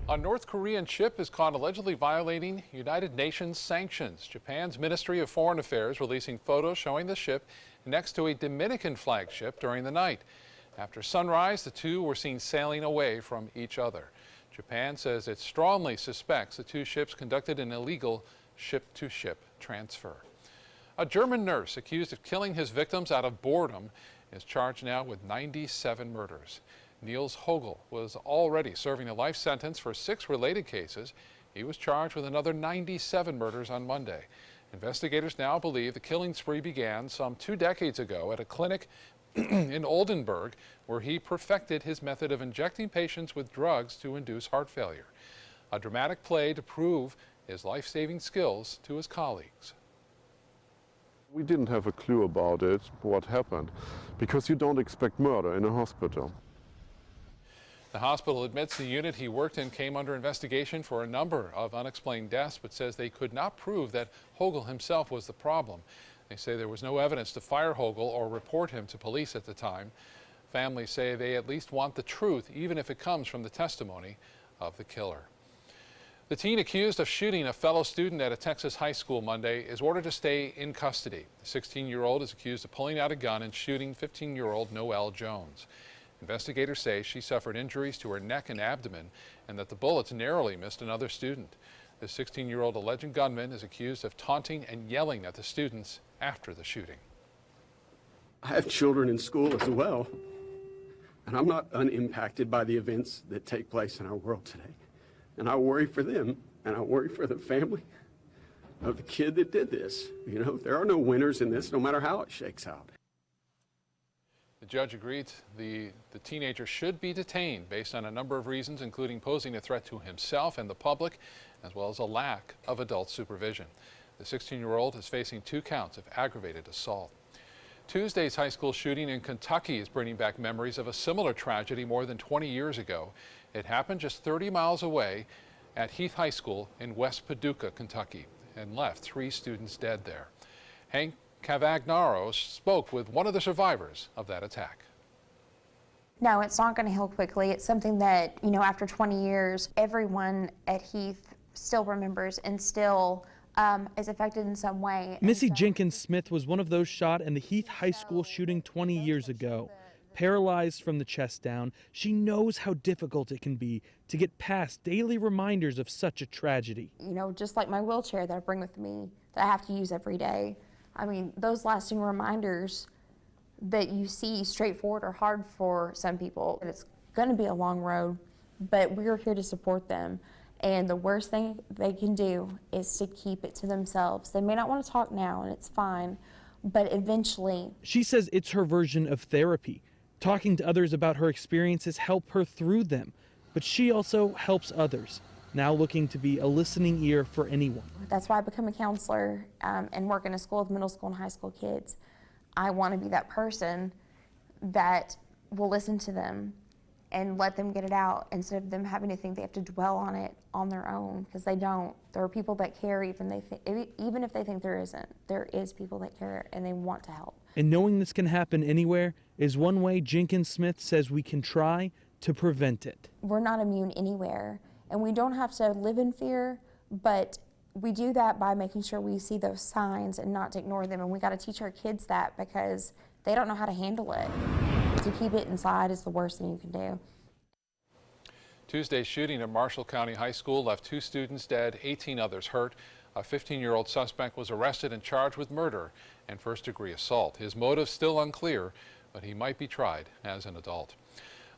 A North Korean ship is caught allegedly violating United Nations sanctions. Japan's Ministry of Foreign Affairs releasing photos showing the ship next to a Dominican flagship during the night. After sunrise, the two were seen sailing away from each other. Japan says it strongly suspects the two ships conducted an illegal ship-to-ship transfer. A German nurse accused of killing his victims out of boredom is charged now with 97 murders. Niels Hogel was already serving a life sentence for 6 related cases. He was charged with another 97 murders on Monday. Investigators now believe the killing spree began some 2 decades ago at a clinic in Oldenburg, where he perfected his method of injecting patients with drugs to induce heart failure. A dramatic play to prove his life-saving skills to his colleagues. We didn't have a clue about it, what happened, because you don't expect murder in a hospital. The hospital admits the unit he worked in came under investigation for a number of unexplained deaths, but says they could not prove that Hogel himself was the problem. They say there was no evidence to fire Hogel or report him to police at the time. Families say they at least want the truth, even if it comes from the testimony of the killer. The teen accused of shooting a fellow student at a Texas high school Monday is ordered to stay in custody. The 16-year-old is accused of pulling out a gun and shooting 15-year-old Noelle Jones. Investigators say she suffered injuries to her neck and abdomen and that the bullets narrowly missed another student. The 16-year-old alleged gunman is accused of taunting and yelling at the students after the shooting. I have children in school as well, and I'm not unimpacted by the events that take place in our world today. And I worry for them, and I worry for the family of the kid that did this. You know, there are no winners in this, no matter how it shakes out. The judge agreed the teenager should be detained based on a number of reasons, including posing a threat to himself and the public, as well as a lack of adult supervision. The 16-year-old is facing 2 counts of aggravated assault. Tuesday's high school shooting in Kentucky is bringing back memories of a similar tragedy more than 20 years ago. It happened just 30 miles away at Heath High School in West Paducah, Kentucky, and left 3 students dead there. Hank Cavagnaro spoke with one of the survivors of that attack. No, it's not going to heal quickly. It's something that, after 20 years, everyone at Heath still remembers and still is affected in some way. Missy Jenkins Smith was one of those shot in the Heath High School shooting 20 years ago. Paralyzed from the chest down, she knows how difficult it can be to get past daily reminders of such a tragedy. Just like my wheelchair that I bring with me, that I have to use every day. I mean, those lasting reminders that you see straightforward are hard for some people. It's going to be a long road, but we're here to support them. And the worst thing they can do is to keep it to themselves. They may not want to talk now, and it's fine, but eventually. She says it's her version of therapy. Talking to others about her experiences help her through them, but she also helps others, now looking to be a listening ear for anyone. That's why I become a counselor and work in a school with middle school and high school kids. I want to be that person that will listen to them and let them get it out instead of them having to think they have to dwell on it on their own, because they don't. There are people that care even if they think there isn't. There is people that care and they want to help. And knowing this can happen anywhere is one way Jenkins Smith says we can try to prevent it. We're not immune anywhere, and we don't have to live in fear, but we do that by making sure we see those signs and not to ignore them. And we got to teach our kids that, because they don't know how to handle it. To keep it inside is the worst thing you can do. Tuesday's shooting at Marshall County High School left 2 students dead, 18 others hurt. A 15-year-old suspect was arrested and charged with murder and first-degree assault. His motive still unclear, but he might be tried as an adult.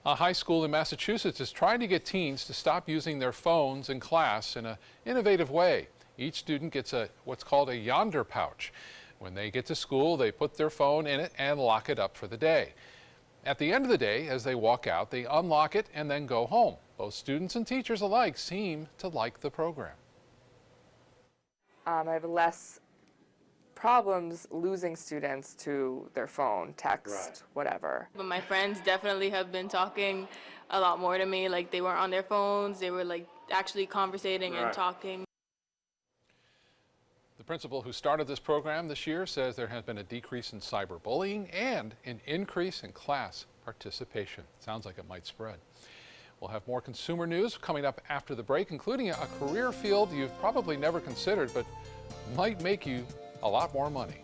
A high school in Massachusetts is trying to get teens to stop using their phones in class in an innovative way. Each student gets what's called a Yonder pouch. When they get to school, they put their phone in it and lock it up for the day. At the end of the day, as they walk out, they unlock it and then go home. Both students and teachers alike seem to like the program. I have less problems losing students to their phone, text, whatever. But my friends definitely have been talking a lot more to me. Like, they weren't on their phones, they were like actually conversating and talking. The principal who started this program this year says there has been a decrease in cyberbullying and an increase in class participation. Sounds like it might spread. We'll have more consumer news coming up after the break, including a career field you've probably never considered but might make you a lot more money.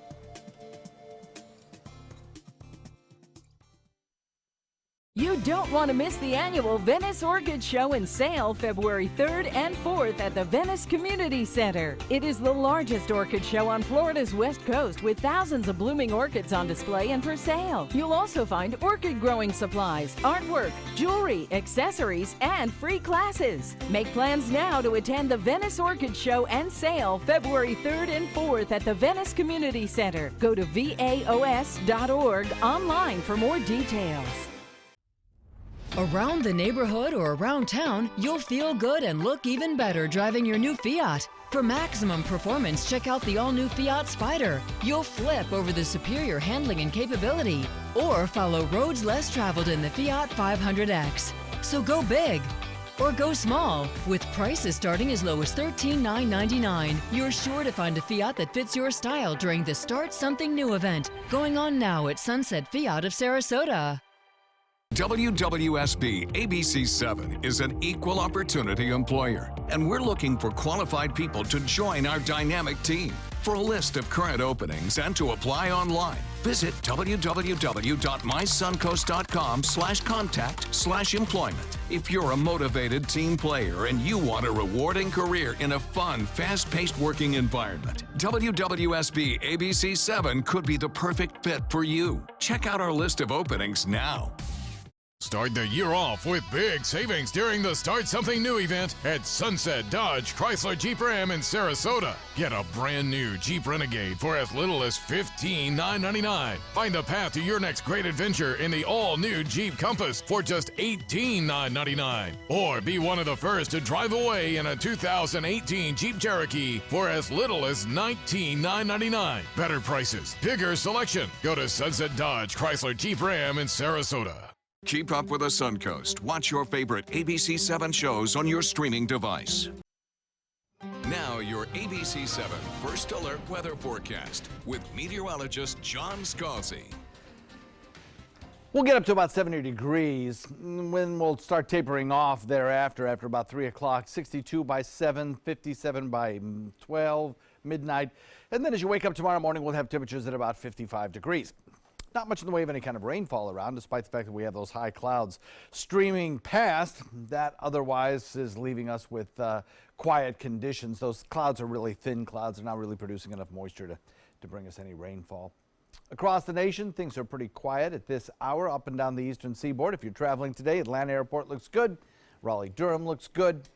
You don't want to miss the annual Venice Orchid Show and Sale February 3rd and 4th at the Venice Community Center. It is the largest orchid show on Florida's West Coast, with thousands of blooming orchids on display and for sale. You'll also find orchid growing supplies, artwork, jewelry, accessories, and free classes. Make plans now to attend the Venice Orchid Show and Sale February 3rd and 4th at the Venice Community Center. Go to vaos.org online for more details. Around the neighborhood or around town, you'll feel good and look even better driving your new Fiat. For maximum performance, check out the all-new Fiat Spider. You'll flip over the superior handling and capability, or follow roads less traveled in the Fiat 500X. So go big or go small. With prices starting as low as $13,999, you're sure to find a Fiat that fits your style during the Start Something New event, going on now at Sunset Fiat of Sarasota. WWSB ABC7 is an equal opportunity employer, and we're looking for qualified people to join our dynamic team. For a list of current openings and to apply online, visit www.mysuncoast.com/contact/employment. If you're a motivated team player and you want a rewarding career in a fun, fast-paced working environment, WWSB ABC7 could be the perfect fit for you. Check out our list of openings now. Start the year off with big savings during the Start Something New event at Sunset Dodge Chrysler Jeep Ram in Sarasota. Get a brand new Jeep Renegade for as little as $15,999. Find the path to your next great adventure in the all-new Jeep Compass for just $18,999. Or be one of the first to drive away in a 2018 Jeep Cherokee for as little as $19,999. Better prices, bigger selection. Go to Sunset Dodge Chrysler Jeep Ram in Sarasota. Keep up with the Suncoast. Watch your favorite ABC 7 shows on your streaming device. Now your ABC 7 First Alert weather forecast with meteorologist John Scalzi. We'll get up to about 70 degrees when we'll start tapering off thereafter after about 3 o'clock. 62 by 7, 57 by 12, midnight. And then as you wake up tomorrow morning, we'll have temperatures at about 55 degrees. Not much in the way of any kind of rainfall around, despite the fact that we have those high clouds streaming past. That otherwise is leaving us with quiet conditions. Those clouds are really thin clouds. They're not really producing enough moisture to bring us any rainfall. Across the nation, things are pretty quiet at this hour up and down the eastern seaboard. If you're traveling today, Atlanta Airport looks good. Raleigh-Durham looks good.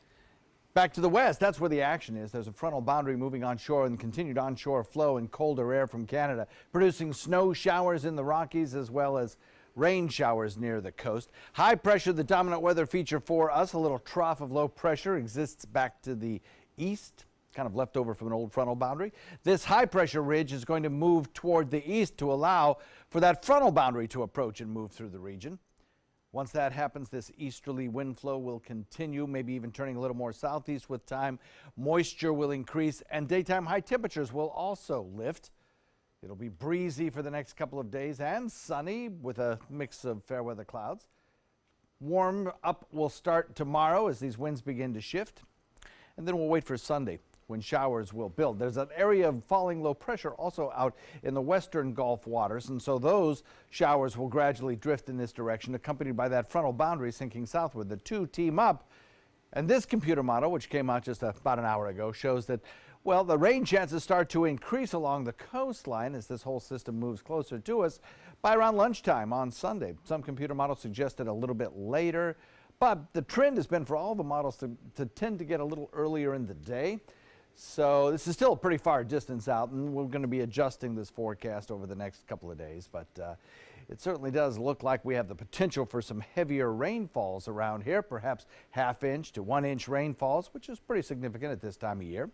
Back to the west, that's where the action is. There's a frontal boundary moving onshore and continued onshore flow and colder air from Canada, producing snow showers in the Rockies as well as rain showers near the coast. High pressure, the dominant weather feature for us. A little trough of low pressure exists back to the east, kind of left over from an old frontal boundary. This high pressure ridge is going to move toward the east to allow for that frontal boundary to approach and move through the region. Once that happens, this easterly wind flow will continue, maybe even turning a little more southeast with time. Moisture will increase and daytime high temperatures will also lift. It'll be breezy for the next couple of days and sunny with a mix of fair weather clouds. Warm up will start tomorrow as these winds begin to shift. And then we'll wait for Sunday when showers will build. There's an area of falling low pressure also out in the western Gulf waters, and so those showers will gradually drift in this direction, accompanied by that frontal boundary sinking southward. The two team up, and this computer model, which came out just about an hour ago, shows that, well, the rain chances start to increase along the coastline as this whole system moves closer to us by around lunchtime on Sunday. Some computer models suggested a little bit later, but the trend has been for all the models to tend to get a little earlier in the day. So this is still a pretty far distance out, and we're going to be adjusting this forecast over the next couple of days. But it certainly does look like we have the potential for some heavier rainfalls around here, perhaps half-inch to 1-inch rainfalls, which is pretty significant at this time of year.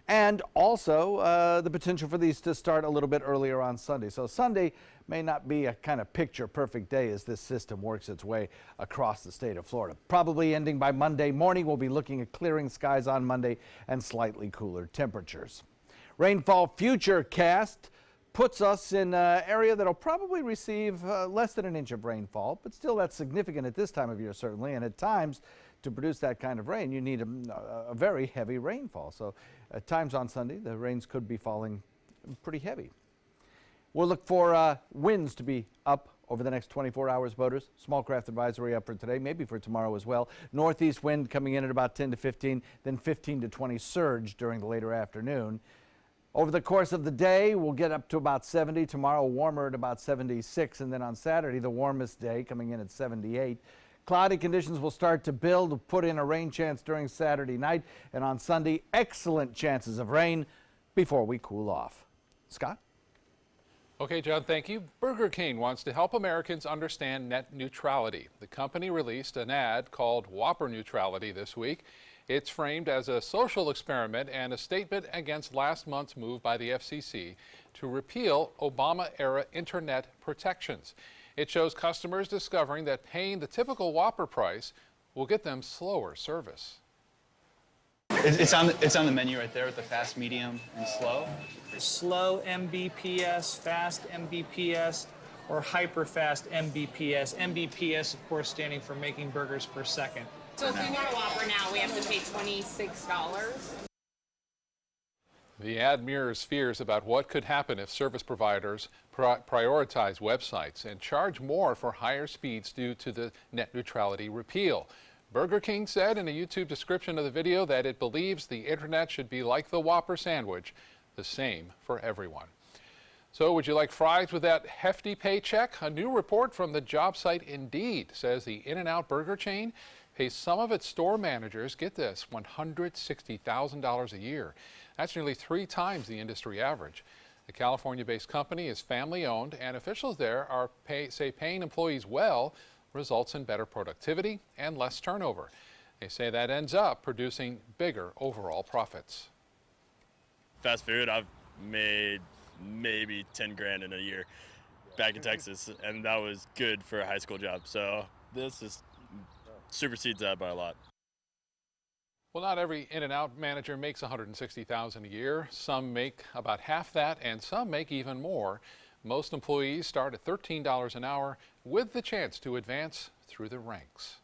And also the potential for these to start a little bit earlier on Sunday. So Sunday may not be a kind of picture-perfect day as this system works its way across the state of Florida. Probably ending by Monday morning. We'll be looking at clearing skies on Monday and slightly cooler temperatures. Rainfall futurecast puts us in an area that'll probably receive less than 1 inch of rainfall, but still that's significant at this time of year certainly, and at times to produce that kind of rain you need a very heavy rainfall. So at times on Sunday the rains could be falling pretty heavy. We'll look for winds to be up over the next 24 hours, boaters. Small craft advisory up for today, maybe for tomorrow as well. Northeast wind coming in at about 10 to 15, then 15 to 20 surge during the later afternoon. Over the course of the day, we'll get up to about 70. Tomorrow, warmer at about 76. And then on Saturday, the warmest day, coming in at 78. Cloudy conditions will start to build, put in a rain chance during Saturday night. And on Sunday, excellent chances of rain before we cool off. Scott? Okay, John, thank you. Burger King wants to help Americans understand net neutrality. The company released an ad called Whopper Neutrality this week. It's framed as a social experiment and a statement against last month's move by the FCC to repeal Obama-era internet protections. It shows customers discovering that paying the typical Whopper price will get them slower service. It's on the menu right there with the fast, medium, and slow. Slow Mbps, fast Mbps, or hyper fast Mbps. Mbps, of course, standing for making burgers per second. So if we want a Whopper now, we have to pay $26. The ad mirrors fears about what could happen if service providers prioritize websites and charge more for higher speeds due to the net neutrality repeal. Burger King said in a YouTube description of the video that it believes the internet should be like the Whopper sandwich, the same for everyone. So would you like fries with that hefty paycheck? A new report from the job site Indeed says the In-N-Out burger chain pays some of its store managers, get this, $160,000 a year. That's nearly 3 times the industry average. The California-based company is family-owned, and officials there say paying employees well results in better productivity and less turnover. They say that ends up producing bigger overall profits. Fast food, I've made maybe 10 grand in a year back in Texas, and that was good for a high school job. So this is supersedes that by a lot. Well, not every In-N-Out manager makes $160,000 a year. Some make about half that, and some make even more. Most employees start at $13 an hour with the chance to advance through the ranks.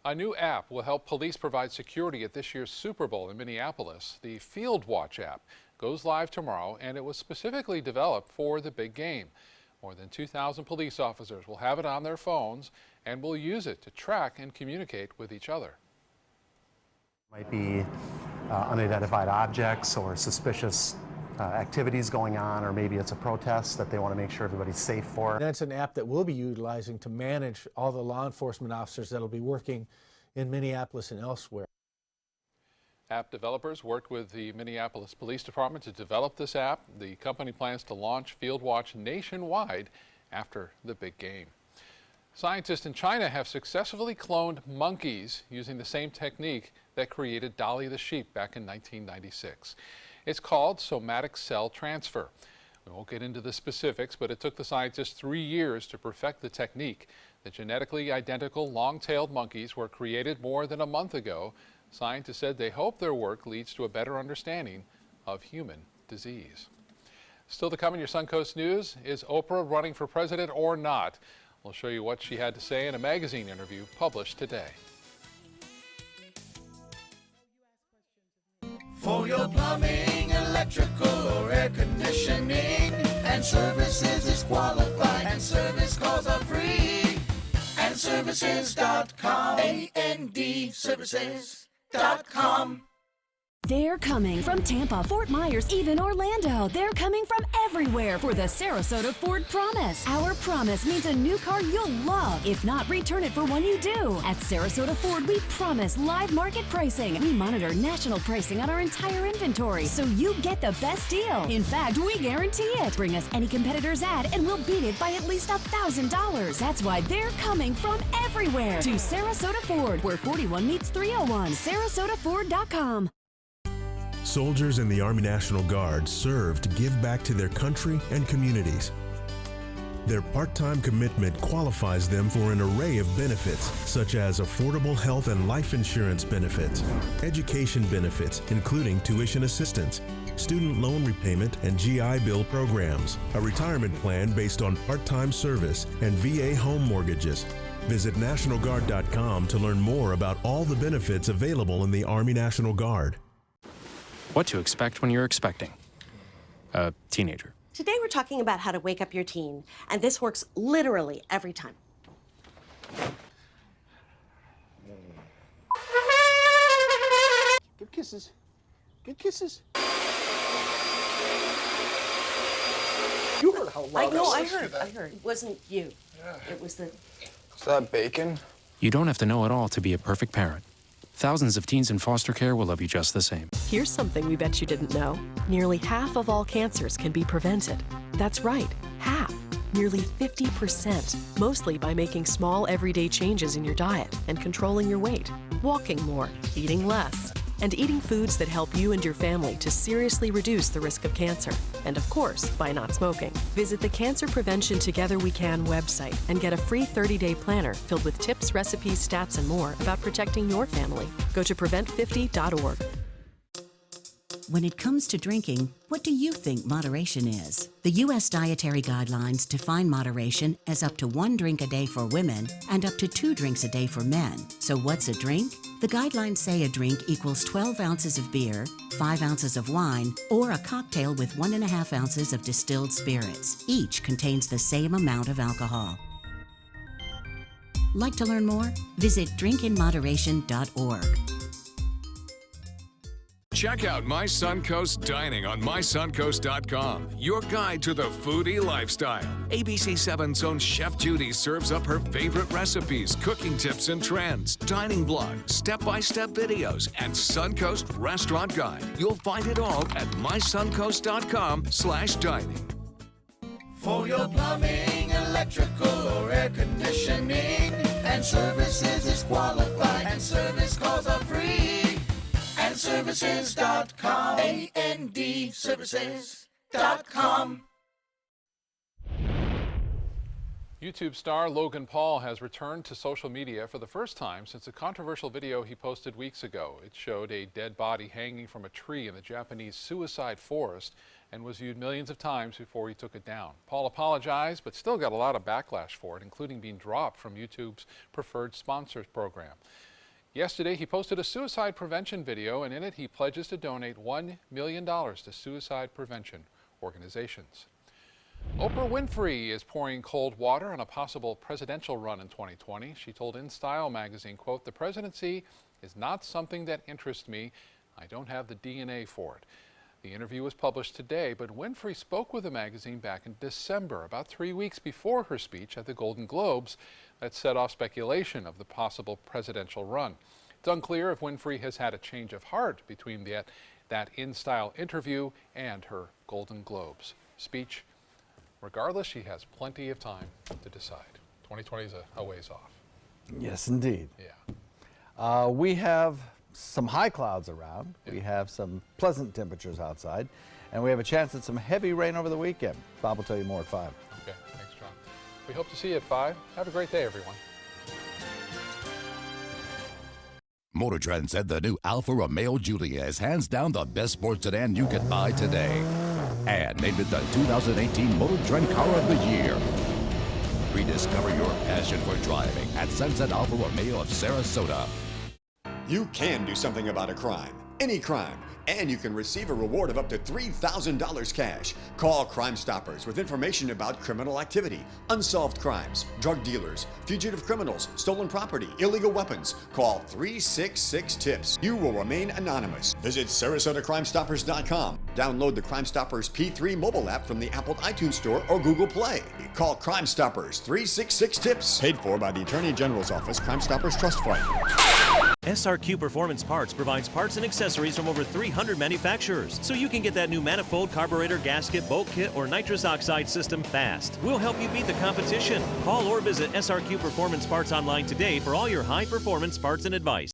A new app will help police provide security at this year's Super Bowl in Minneapolis. The Field Watch app goes live tomorrow, and it was specifically developed for the big game. More than 2,000 police officers will have it on their phones and will use it to track and communicate with each other. Might be unidentified objects or suspicious activities going on, or maybe it's a protest that they want to make sure everybody's safe for. That's an app that we'll be utilizing to manage all the law enforcement officers that'll be working in Minneapolis and elsewhere. App developers worked with the Minneapolis Police Department to develop this app. The company plans to launch Field Watch nationwide after the big game. Scientists in China have successfully cloned monkeys using the same technique that created Dolly the sheep back in 1996. It's called somatic cell transfer. We won't get into the specifics, but it took the scientists 3 years to perfect the technique. The genetically identical long-tailed monkeys were created more than a month ago. Scientists said they hope their work leads to a better understanding of human disease. Still to come in your Suncoast News, is Oprah running for president or not? We'll show you what she had to say in a magazine interview published today. For your plumbing, electrical, or air conditioning, and services is qualified, and service calls are free. And services.com, A-N-D, services.com. They're coming from Tampa, Fort Myers, even Orlando. They're coming from everywhere for the Sarasota Ford Promise. Our promise means a new car you'll love. If not, return it for one you do. At Sarasota Ford, we promise live market pricing. We monitor national pricing on our entire inventory, so you get the best deal. In fact, we guarantee it. Bring us any competitor's ad, and we'll beat it by at least $1,000. That's why they're coming from everywhere to Sarasota Ford, where 41 meets 301. SarasotaFord.com. Soldiers in the Army National Guard serve to give back to their country and communities. Their part-time commitment qualifies them for an array of benefits, such as affordable health and life insurance benefits, education benefits, including tuition assistance, student loan repayment, and GI Bill programs, a retirement plan based on part-time service, and VA home mortgages. Visit NationalGuard.com to learn more about all the benefits available in the Army National Guard. What to expect when you're expecting a teenager. Today we're talking about how to wake up your teen, and this works literally every time. Good kisses. Good kisses. You heard how loud I heard. It wasn't you. It was the... Is that bacon? You don't have to know it all to be a perfect parent. Thousands of teens in foster care will love you just the same. Here's something we bet you didn't know. Nearly half of all cancers can be prevented. That's right, half. Nearly 50%, mostly by making small everyday changes in your diet and controlling your weight, walking more, eating less, and eating foods that help you and your family to seriously reduce the risk of cancer. And of course, by not smoking. Visit the Cancer Prevention Together We Can website and get a free 30-day planner filled with tips, recipes, stats, and more about protecting your family. Go to prevent50.org. When it comes to drinking, what do you think moderation is? The U.S. Dietary Guidelines define moderation as up to 1 drink a day for women and up to 2 drinks a day for men. So what's a drink? The guidelines say a drink equals 12 ounces of beer, 5 ounces of wine, or a cocktail with 1.5 ounces of distilled spirits. Each contains the same amount of alcohol. Like to learn more? Visit drinkinmoderation.org. Check out My Suncoast Dining on mysuncoast.com, your guide to the foodie lifestyle. ABC 7's own Chef Judy serves up her favorite recipes, cooking tips and trends, dining blogs, step-by-step videos, and Suncoast Restaurant Guide. You'll find it all at mysuncoast.com/dining. For your plumbing, electrical, or air conditioning, and services is qualified, and service calls are free. And services.com, AND services.com. YouTube star Logan Paul has returned to social media for the first time since a controversial video he posted weeks ago. It showed a dead body hanging from a tree in the Japanese suicide forest and was viewed millions of times before he took it down. Paul apologized, but still got a lot of backlash for it, including being dropped from YouTube's preferred sponsors program. Yesterday, he posted a suicide prevention video, and in it, he pledges to donate $1 million to suicide prevention organizations. Oprah Winfrey is pouring cold water on a possible presidential run in 2020. She told InStyle magazine, quote, "The presidency is not something that interests me. I don't have the DNA for it." The interview was published today, but Winfrey spoke with the magazine back in December, about 3 weeks before her speech at the Golden Globes that set off speculation of the possible presidential run. It's unclear if Winfrey has had a change of heart between that InStyle interview and her Golden Globes speech. Regardless, she has plenty of time to decide. 2020 is a ways off. Yes, indeed. Yeah. We have some high clouds around. Yeah. We have some pleasant temperatures outside, and we have a chance at some heavy rain over the weekend. Bob will tell you more at 5. Okay, thanks, John. We hope to see you at 5. Have a great day, everyone. Motor Trend said the new Alfa Romeo Giulia is hands down the best sports sedan you can buy today, and named it the 2018 Motor Trend Car of the Year. Rediscover your passion for driving at Sunset Alfa Romeo of Sarasota. You can do something about a crime, any crime, and you can receive a reward of up to $3,000 cash. Call Crime Stoppers with information about criminal activity, unsolved crimes, drug dealers, fugitive criminals, stolen property, illegal weapons. Call 366-TIPS. You will remain anonymous. Visit SarasotaCrimeStoppers.com. Download the Crime Stoppers P3 mobile app from the Apple iTunes Store or Google Play. Call Crime Stoppers 366-TIPS. Paid for by the Attorney General's Office, Crime Stoppers Trust Fund. SRQ Performance Parts provides parts and accessories from over 300 manufacturers, so you can get that new manifold, carburetor, gasket, bolt kit, or nitrous oxide system fast. We'll help you beat the competition. Call or visit SRQ Performance Parts online today for all your high-performance parts and advice.